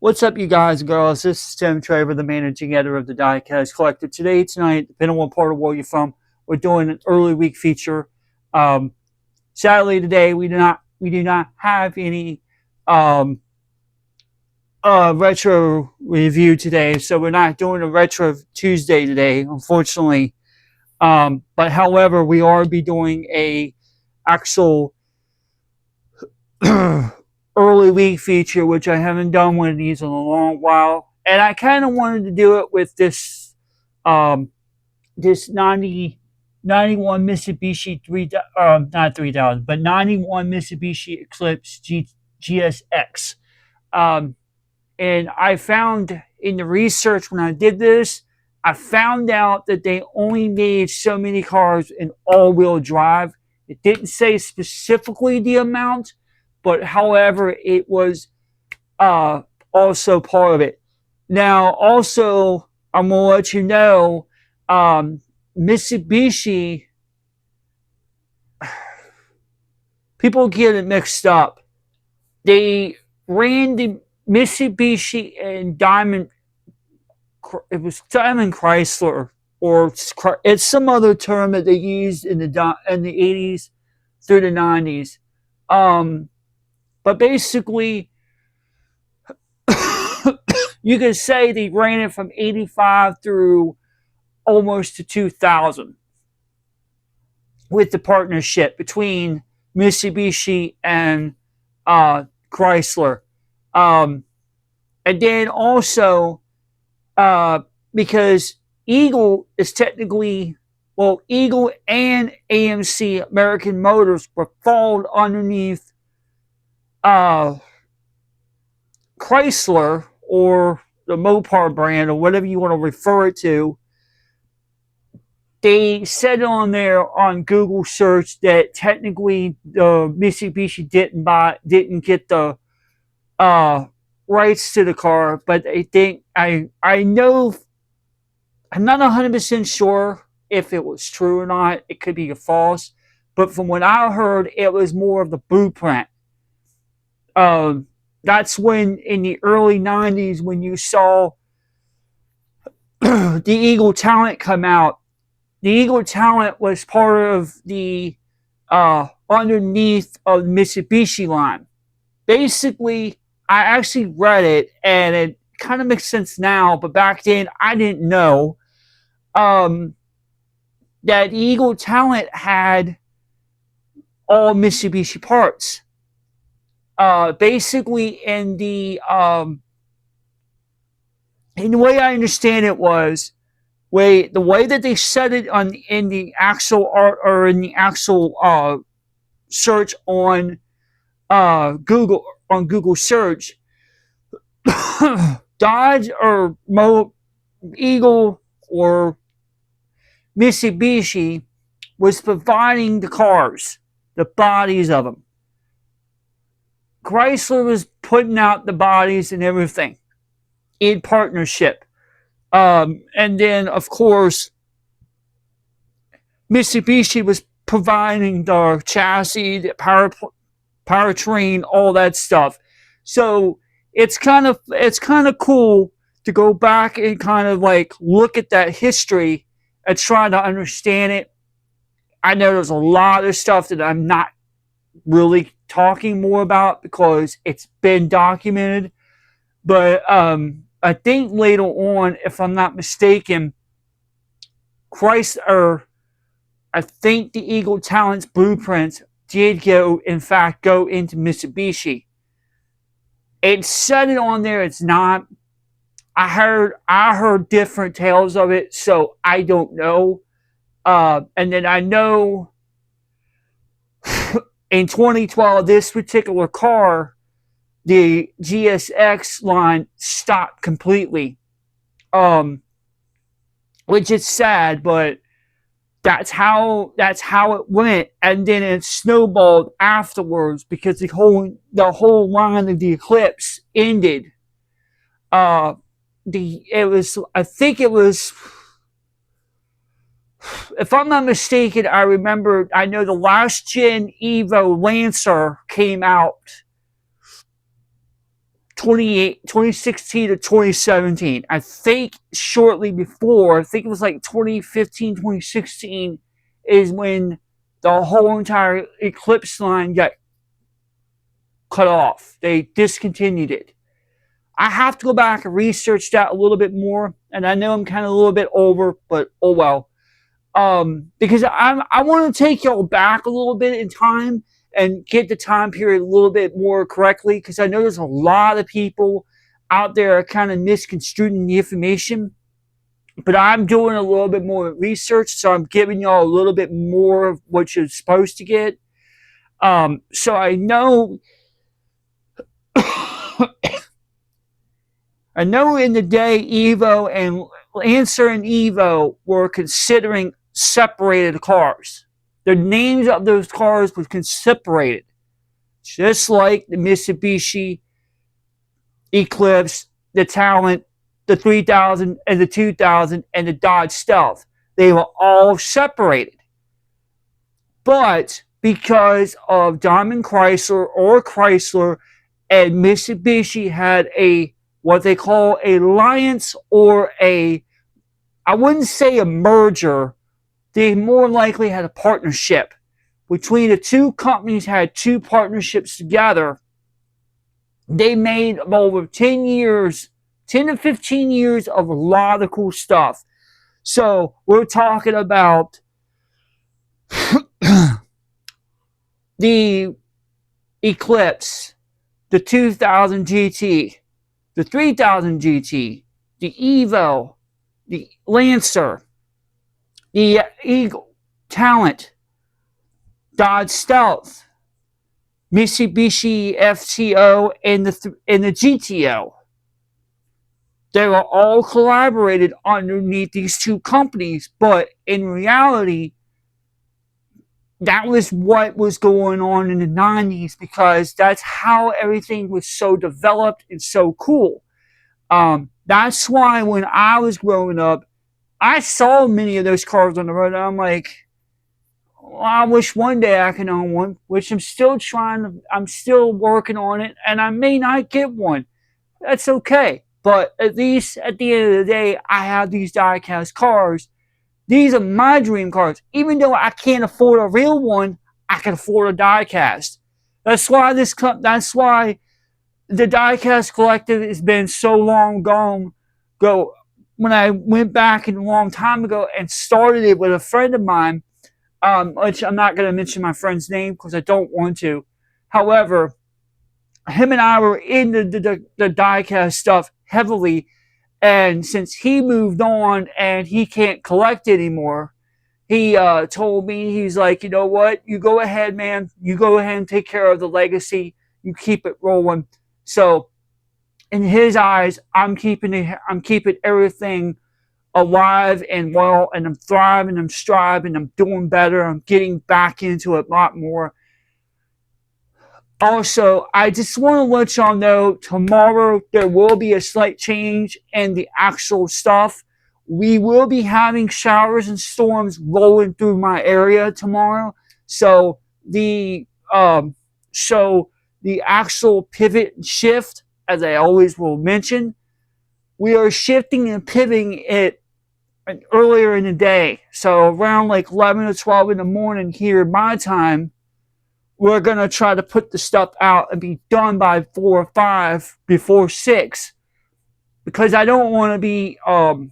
What's up, you guys and girls? This is Tim Traver, the managing editor of the Diecast Collective. Tonight, depending on what part of the world you're from, we're doing an early week feature. Sadly, today we do not have any um, retro review today, so we're not doing a retro Tuesday today, unfortunately. But however, we are be doing a actual early week feature, which I haven't done one of these in a long while, and I kind of wanted to do it with um, this 91 Mitsubishi not 3000, but 91 Mitsubishi Eclipse GSX. Um, and I found in the research when I did this, I found out that they only made so many cars in all-wheel drive. It didn't say specifically the amount, but however, it was uh, also part of it. Now, also, I'm gonna let you know, um, Mitsubishi. People get it mixed up. They ran the Mitsubishi and Diamond. It was Diamond Chrysler, or it's some other term that they used in the 80s through the 90s. But basically, you could say they ran it from 85 through almost to 2000 with the partnership between Mitsubishi and Chrysler. Um, and then also, because Eagle is technically, well, Eagle and AMC American Motors were followed underneath uh, Chrysler, or the Mopar brand, or whatever you want to refer it to. They said on there on Google search that technically the Mitsubishi didn't get the uh, rights to the car, but I think I know, I'm not 100% sure if it was true or not. It could be a false, but from what I heard, it was more of the blueprint. Um, that's when in the early 90s when you saw the Eagle Talent come out. The Eagle Talent was part of the underneath of the Mitsubishi line. Basically, I actually read it, and it kind of makes sense now, but back then I didn't know um, that Eagle Talent had all Mitsubishi parts. Basically, in the way I understand it was, the way that they said it on in the actual art, or in the actual search on Google search, Dodge or Eagle or Mitsubishi was providing the cars, the bodies of them. Chrysler was putting out the bodies and everything in partnership. And then, of course, Mitsubishi was providing the chassis, the powertrain, all that stuff. So it's kind of cool to go back and kind of like look at that history and try to understand it. I know there's a lot of stuff that I'm not really talking more about because it's been documented, but I think later on, if I'm not mistaken, Chrysler, I think the Eagle Talent's blueprints did in fact, go into Mitsubishi. It said it on there. It's not. I heard different tales of it, so I don't know. And then I know in 2012, this particular car, the GSX line, stopped completely. Which is sad, but that's how it went, and then it snowballed afterwards because the whole line of the Eclipse ended. Uh, the it was I think it was, if I'm not mistaken, I know the last gen Evo Lancer came out 2016 to 2017. I think shortly before, I think it was like 2015, 2016, is when the whole entire Eclipse line got cut off. They discontinued it. I have to go back and research that a little bit more, and I know I'm kind of a little bit over, but oh well. Because I want to take y'all back a little bit in time and get the time period a little bit more correctly, because I know there's a lot of people out there kind of misconstruing the information. But I'm doing a little bit more research, so I'm giving y'all a little bit more of what you're supposed to get. So I know I know in the day Evo and Lancer and Evo were considering separated cars. The names of those cars were separated, just like the Mitsubishi Eclipse, the Talent, the 3000 and the 2000 and the Dodge Stealth. They were all separated. But because of Diamond Chrysler or Chrysler and Mitsubishi had a what they call a alliance, or a, I wouldn't say a merger, they more likely had a partnership between the two companies, had two partnerships together. They made over 10 years, 10 to 15 years of a lot of cool stuff. So we're talking about the Eclipse, the 2000 GT, the 3000 GT, the Evo, the Lancer, the Eagle, Talent, Dodge Stealth, Mitsubishi FTO, and the GTO. They were all collaborated underneath these two companies, but in reality, that was what was going on in the 90s, because that's how everything was so developed and so cool. That's why when I was growing up, I saw many of those cars on the road, and I'm like, well, I wish one day I could own one, which I'm still working on it, and I may not get one. That's okay. But at least at the end of the day, I have these die-cast cars. These are my dream cars. Even though I can't afford a real one, I can afford a die-cast. That's why the die-cast collective has been so long gone. When I went back a long time ago and started it with a friend of mine, which I'm not going to mention my friend's name because I don't want to. However, him and I were in the die-cast stuff heavily, and since he moved on and he can't collect anymore, he told me, he's like, you know what? You go ahead, man. You go ahead and take care of the legacy. You keep it rolling. So, in his eyes, I'm keeping everything alive and well, and I'm thriving, I'm striving, I'm doing better. I'm getting back into it a lot more. Also, I just want to let y'all know, tomorrow there will be a slight change in the actual stuff. We will be having showers and storms rolling through my area tomorrow. So the actual pivot and shift, as I always will mention, we are shifting and pivoting it earlier in the day. So around like 11 or 12 in the morning here my time, we're going to try to put the stuff out and be done by 4 or 5 before 6. Because I don't want to be, I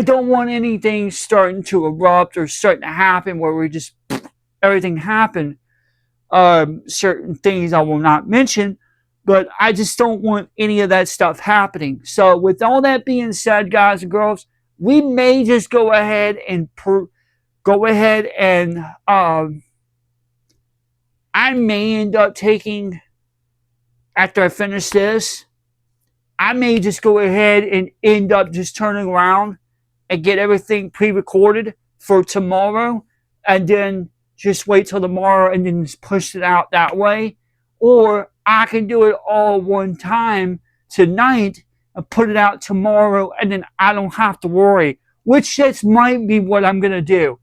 don't want anything starting to erupt or starting to happen where we just, everything happen. Certain things I will not mention, but I just don't want any of that stuff happening. So with all that being said, guys and girls, we may just go ahead and I may end up taking, after I finish this, I may just go ahead and end up just turning around and get everything pre-recorded for tomorrow, and then just wait till tomorrow and then just push it out that way. Or I can do it all one time tonight and put it out tomorrow, and then I don't have to worry, which just might be what I'm going to do.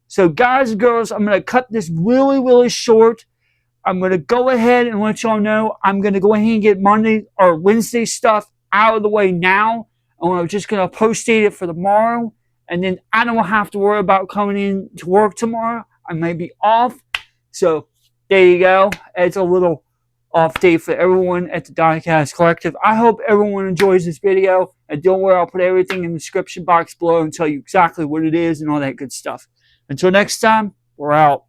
So guys and girls, I'm going to cut this really, really short. I'm going to go ahead and let y'all know I'm going to go ahead and get Monday or Wednesday stuff out of the way now. And I'm just going to post date it for tomorrow. And then I don't have to worry about coming in to work tomorrow. I may be off. So there you go. It's a little off day for everyone at the Diecast Collective. I hope everyone enjoys this video. And don't worry, I'll put everything in the description box below and tell you exactly what it is and all that good stuff. Until next time, we're out.